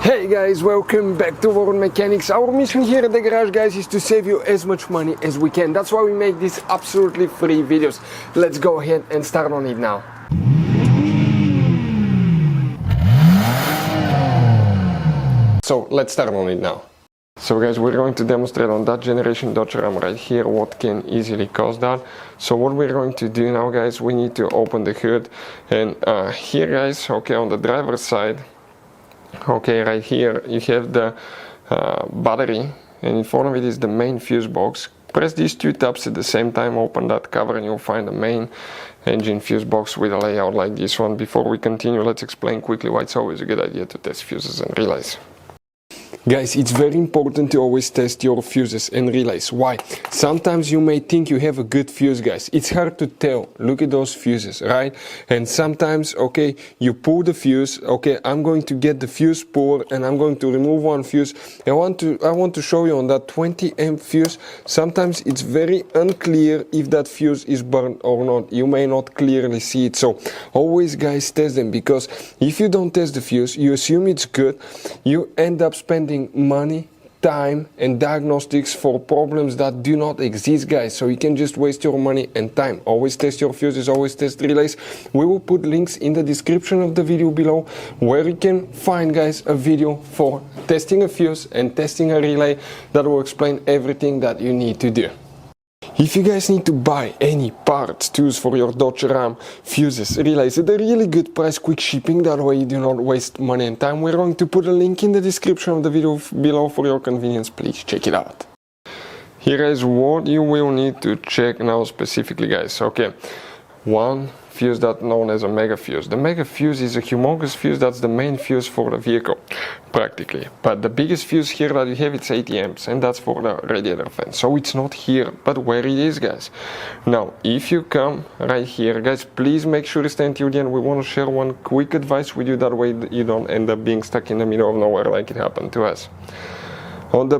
Hey guys, welcome back to World Mechanics. Our mission here at the garage, guys, is to save you as much money as we can. That's why we make these absolutely free videos. Let's go ahead and start on it now. So let's start on it now. So guys, we're going to demonstrate on that generation Dodge Ram right here what can easily cause that. So what we're going to do now, guys, we need to open the hood, and here, guys, okay, on the driver's side, okay, right here you have the battery, and in front of it is the main fuse box. Press these two tabs at the same time, open that cover, and you'll find the main engine fuse box with a layout like this one. Before we continue, let's explain quickly why it's always a good idea to test fuses and relays. Guys, it's very important to always test your fuses and relays. Why? Sometimes you may think you have a good fuse, guys. It's hard to tell. Look at those fuses, right? And sometimes, okay, you pull the fuse. Okay, I'm going to get the fuse puller and I'm going to remove one fuse. I want to show you on that 20 amp fuse. Sometimes it's very unclear if that fuse is burned or not. You may not clearly see it. So always, guys, test them, because if you don't test the fuse, you assume it's good. You end up spending money, time and diagnostics for problems that do not exist, guys. So you can just waste your money and time. Always test your fuses, always test relays. We will put links in the description of the video below where you can find, guys, a video for testing a fuse and testing a relay that will explain everything that you need to do. If you guys need to buy any parts, tools for your Dodge Ram, fuses, relays at a really good price, quick shipping, that way you do not waste money and time, we're going to put a link in the description of the video below for your convenience. Please check it out. Here is what you will need to check now specifically, guys. Okay, one fuse that's known as a mega fuse. The mega fuse is a humongous fuse. That's the main fuse for the vehicle, practically. But the biggest fuse here that you have, it's 80 amps, and that's for the radiator fan. So it's not here, but where it is, guys. Now, if you come right here, guys, please make sure to stay until the end. We want to share one quick advice with you, that way you don't end up being stuck in the middle of nowhere like it happened to us. On the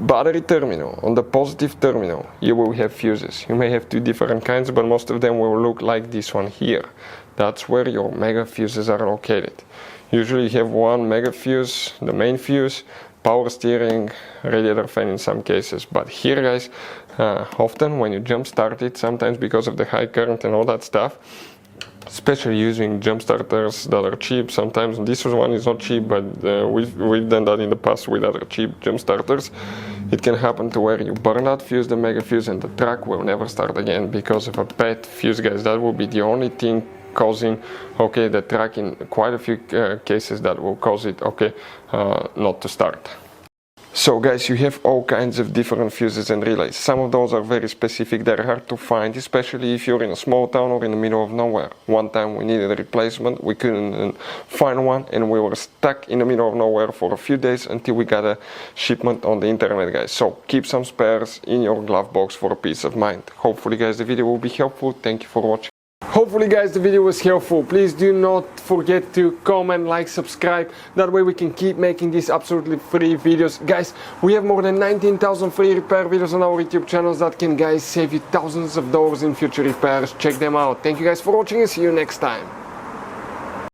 battery terminal, on the positive terminal, you will have fuses. You may have two different kinds, but most of them will look like this one here. That's where your mega fuses are located. Usually you have one mega fuse, the main fuse, power steering, radiator fan in some cases. But here, guys, often when you jump start it, sometimes because of the high current and all that stuff, especially using jump starters that are cheap. Sometimes this one is not cheap, but we've done that in the past with other cheap jump starters. It can happen to where you burn that fuse, the mega fuse, and the truck will never start again because of a bad fuse, guys. That will be the only thing causing, okay, the truck in quite a few cases that will cause it, okay, not to start. So, guys, you have all kinds of different fuses and relays. Some of those are very specific, they're hard to find, especially if you're in a small town or in the middle of nowhere. One time we needed a replacement, we couldn't find one, and we were stuck in the middle of nowhere for a few days until we got a shipment on the internet, guys. So keep some spares in your glove box for peace of mind. Hopefully, guys, the video will be helpful. Thank you for watching. Hopefully, guys, the video was helpful. Please do not forget to comment, like, subscribe. That way we can keep making these absolutely free videos. Guys, we have more than 19,000 free repair videos on our YouTube channels that can, guys, save you thousands of dollars in future repairs. Check them out. Thank you guys for watching and see you next time.